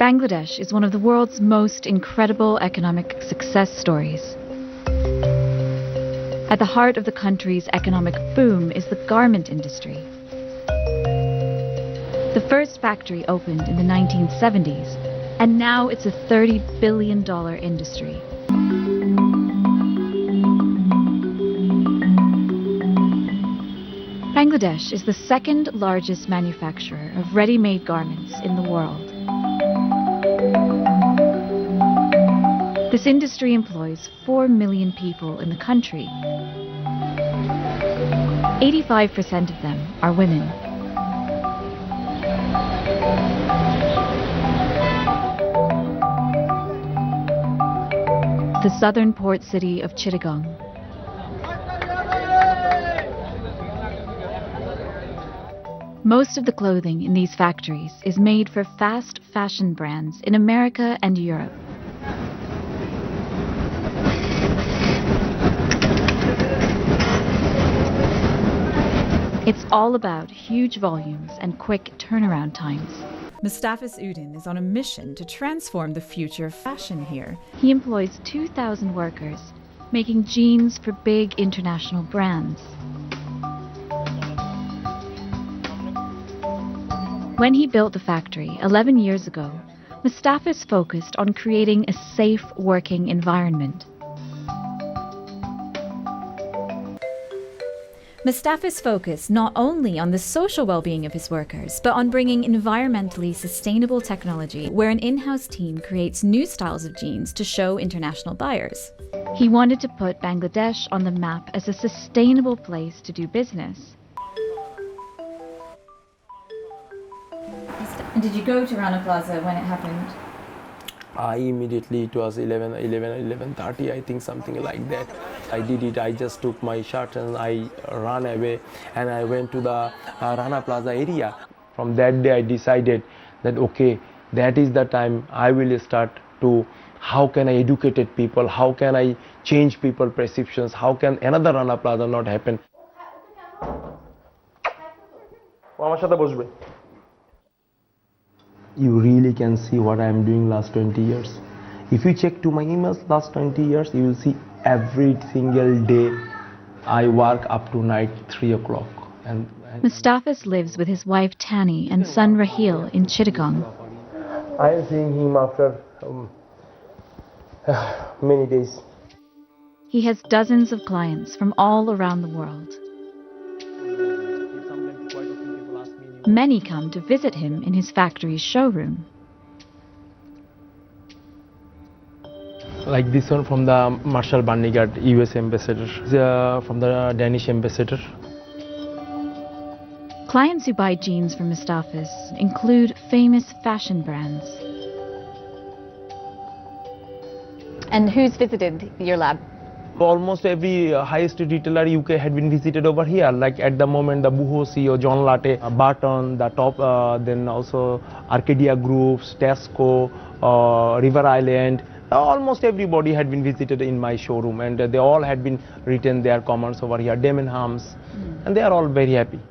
Bangladesh is one of the world's most incredible economic success stories. At the heart of the country's economic boom is the garment industry. The first factory opened in the 1970s, and now it's a $30 billion industry. Bangladesh is the second largest manufacturer of ready-made garments in the world. This industry employs 4 million people in the country. 85% of them are women. The southern port city of Chittagong. Most of the clothing in these factories is made for fast fashion brands in America and Europe. It's all about huge volumes and quick turnaround times. Mustafis Udin is on a mission to transform the future of fashion here. He employs 2,000 workers, making jeans for big international brands. When he built the factory 11 years ago, Mustafis focused on creating a safe working environment. Mustafis focused not only on the social well-being of his workers, but on bringing environmentally sustainable technology where an in-house team creates new styles of jeans to show international buyers. He wanted to put Bangladesh on the map as a sustainable place to do business. And did you go to Rana Plaza when it happened? It was 11:30, I think, something like that. I did it. I just took my shirt and I ran away and I went to the Rana Plaza area. From that day I decided that okay, that is the time I will start to how can I educate people, how can I change people's perceptions, how can another Rana Plaza not happen. You really can see what I am doing last 20 years. If you check to my emails last 20 years, you will see every single day I work up to night 3 o'clock. And Mustafis lives with his wife Tani and son Rahil in Chittagong. I am seeing him after many days. He has dozens of clients from all around the world. Many come to visit him in his factory's showroom. Like this one from the Marshall Barnigard, US ambassador, from the Danish ambassador. Clients who buy jeans from Mustafis include famous fashion brands. And who's visited your lab? Almost every highest retailer UK had been visited over here. Like at the moment, the Boohoo CEO, John Latte, Barton, the top, then also Arcadia Groups, Tesco, River Island. Almost everybody had been visited in my showroom, and they all had been written their comments over here. Debenhams, and they are all very happy.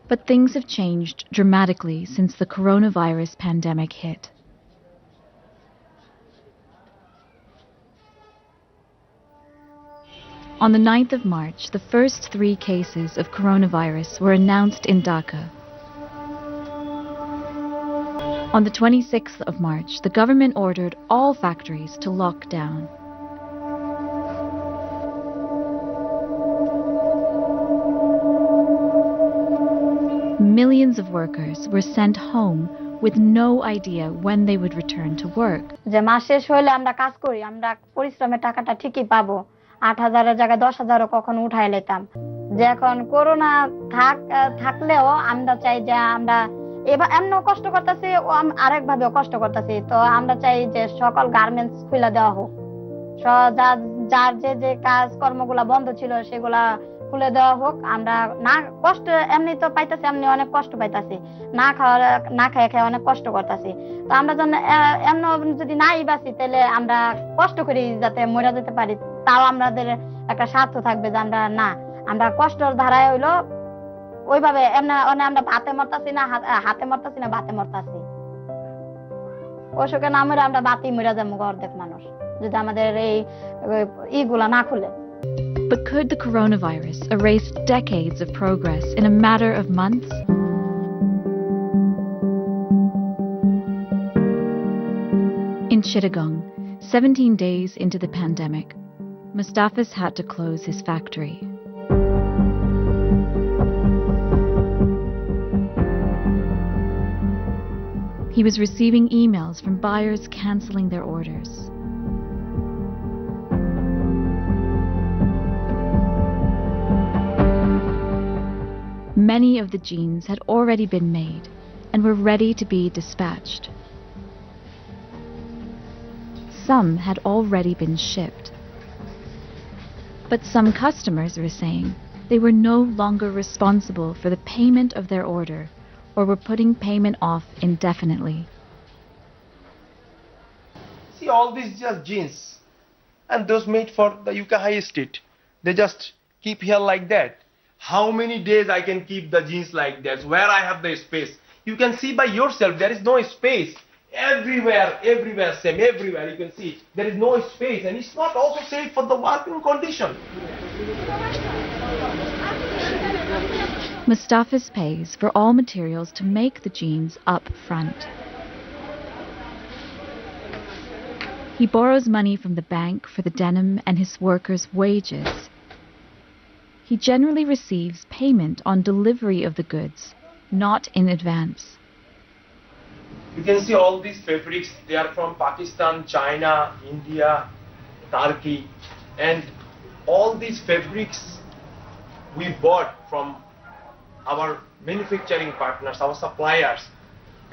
But things have changed dramatically since the coronavirus pandemic hit. On the 9th of March, the first 3 cases of coronavirus were announced in Dhaka. On the 26th of March, the government ordered all factories to lock down. Millions of workers were sent home with no idea when they would return to work. যে মাস শেষ হলে আমরা কাজ করি, আমরা পরিশ্রমের টাকাটা ঠিকই পাবো। 8,000 এর জায়গায় 10,000 কখনো উঠায় নিতাম। যে এখন করোনা থাকলেও আমরা চাই যে আমরা এমন কষ্ট করতেছি, আরেক ভাবে কষ্ট করতেছি। তো আমরা চাই যে সকল গার্মেন্টস খুলে দেওয়া হোক। যার যে কাজ কর্মগুলা বন্ধ ছিল সেগুলা খুলে দেওয়া হোক। আমরা না কষ্ট এমনি তো পাইতাছি, এমনি অনেক কষ্ট পাইতাছি, না খেয়ে অনেক কষ্ট করতেছি। তো আমরা এমন যদি নাই বাঁচি তাহলে আমরা কষ্ট করি যাতে মরে যেতে পারি, তাও আমাদের একটা স্বার্থ থাকবে যে আমরা কষ্টর ধারায় হইলো ওইভাবে এমনি আমরা ভাতে মরতাছি না, হাতে মরতাছি না, ভাতে মরতাছি। অসুখে না মরে আমরা বাতি মরে যাবো অর্ধেক মানুষ যদি আমাদের এই ইগুলা না খুলে। But could the coronavirus erase decades of progress in a matter of months? In Chittagong, 17 days into the pandemic, Mustafis had to close his factory. He was receiving emails from buyers canceling their orders. Many of the jeans had already been made and were ready to be dispatched. Some had already been shipped. But some customers were saying they were no longer responsible for the payment of their order or were putting payment off indefinitely. See, all these just jeans, and those made for the UK High Street. They just keep here like that. How many days I can keep the jeans like that? Where I have the space? You can see by yourself, there is no space. Everywhere, same, everywhere you can see. There is no space, and it's not also safe for the working condition. Mustafis pays for all materials to make the jeans up front. He borrows money from the bank for the denim and his workers' wages. He generally receives payment on delivery of the goods, not in advance. You can see all these fabrics, they are from Pakistan, China, India, Turkey, and all these fabrics we bought from our manufacturing partners, our suppliers,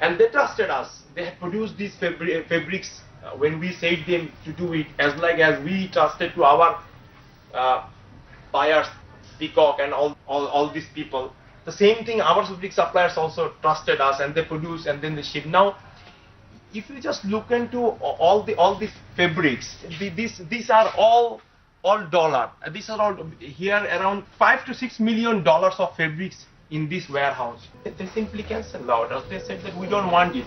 and they trusted us. They had produced these fabrics when we said them to do it, as we trusted to our buyers, Peacock and all these people. The same thing, our fabric suppliers also trusted us, and they produce and then they ship. Now, if you just look into all these fabrics, these are all dollar. These are all here around $5 to $6 million of fabrics in this warehouse. They simply cancelled orders. They said that we don't want it.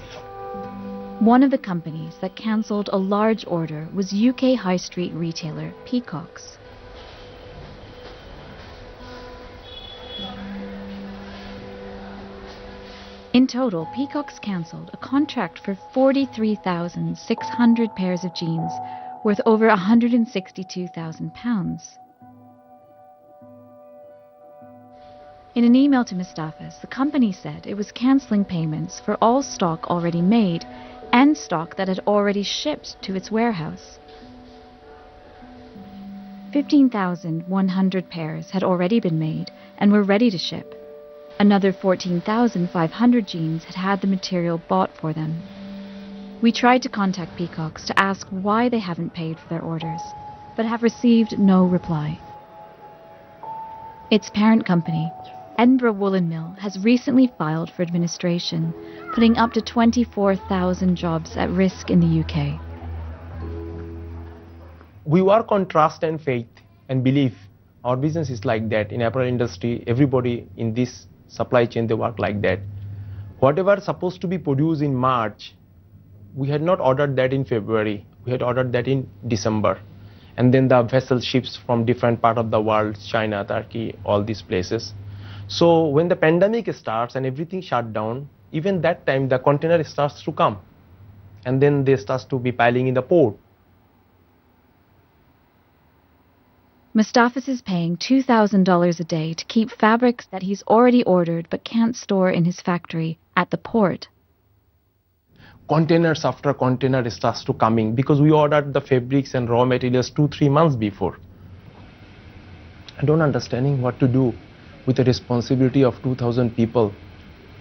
One of the companies that cancelled a large order was UK high street retailer Peacock's. In total, Peacock's cancelled a contract for 43,600 pairs of jeans worth over £162,000. In an email to Mustafis, the company said it was cancelling payments for all stock already made and stock that had already shipped to its warehouse. 15,100 pairs had already been made and were ready to ship. Another 14,500 jeans had had the material bought for them. We tried to contact Peacock's to ask why they haven't paid for their orders, but have received no reply. Its parent company, Edinburgh Woolen Mill, has recently filed for administration, putting up to 24,000 jobs at risk in the UK. We work on trust and faith and belief. Our business is like that. In apparel industry, everybody in this supply chain, they work like that. Whatever supposed to be produced in March, we had not ordered that in February. We had ordered that in December. And then the vessel ships from different parts of the world, China, Turkey, all these places. So when the pandemic starts and everything shut down, even that time the container starts to come. And then they start to be piling in the port. Mustafis is paying $2,000 a day to keep fabrics that he's already ordered but can't store in his factory at the port. Containers after container starts to coming because we ordered the fabrics and raw materials 2-3 months before. I don't understanding what to do with the responsibility of 2,000 people.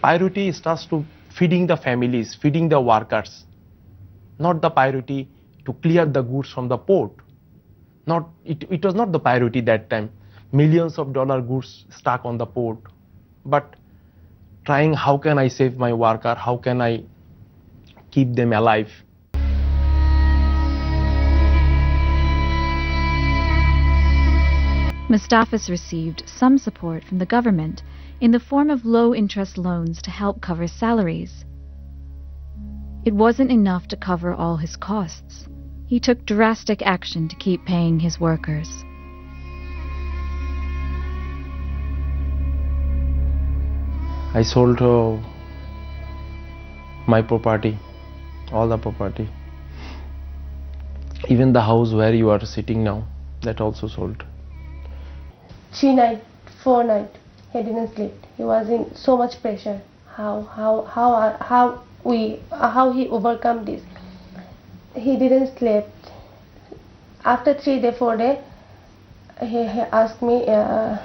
Priority starts to feeding the families, feeding the workers, not the priority to clear the goods from the port. It was not the priority that time. Millions of dollar goods stuck on the port. But trying how can I save my worker, how can I keep them alive. Mustafis received some support from the government in the form of low-interest loans to help cover salaries. It wasn't enough to cover all his costs. He took drastic action to keep paying his workers. I sold my property, all the property. Even the house where you are sitting now, that also sold. 3 nights, 4 nights, he didn't sleep. He was in so much pressure. How he overcome this? He didn't sleep. After 3 days, 4 days, he asked me, I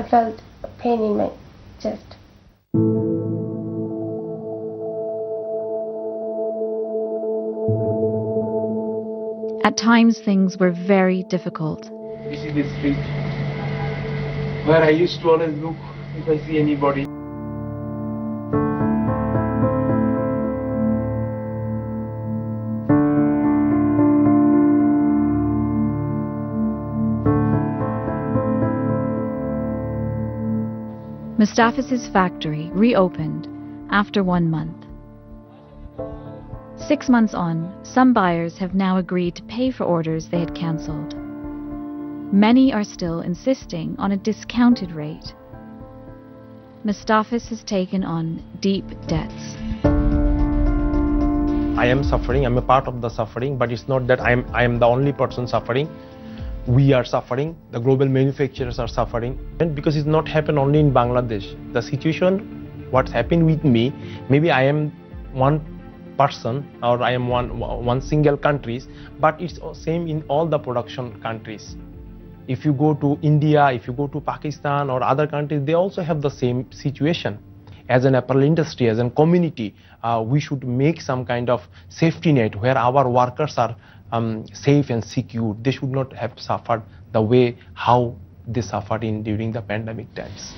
felt pain in my chest. At times, things were very difficult. This is the street where I used to always look if I see anybody. Mustafiz's factory reopened after 1 month. 6 months on, some buyers have now agreed to pay for orders they had cancelled. Many are still insisting on a discounted rate. Mustafiz has taken on deep debts. I am suffering, I'm a part of the suffering, but it's not that I am the only person suffering. We are suffering, the global manufacturers are suffering, and because it's not happened only in Bangladesh. The situation, what's happened with me, maybe I am one person or I am one single countries, but it's same in all the production countries. If you go to India, if you go to Pakistan or other countries, they also have the same situation. As an apparel industry, as a community, we should make some kind of safety net where our workers are safe and secure. They should not have suffered the way how they suffered during the pandemic times.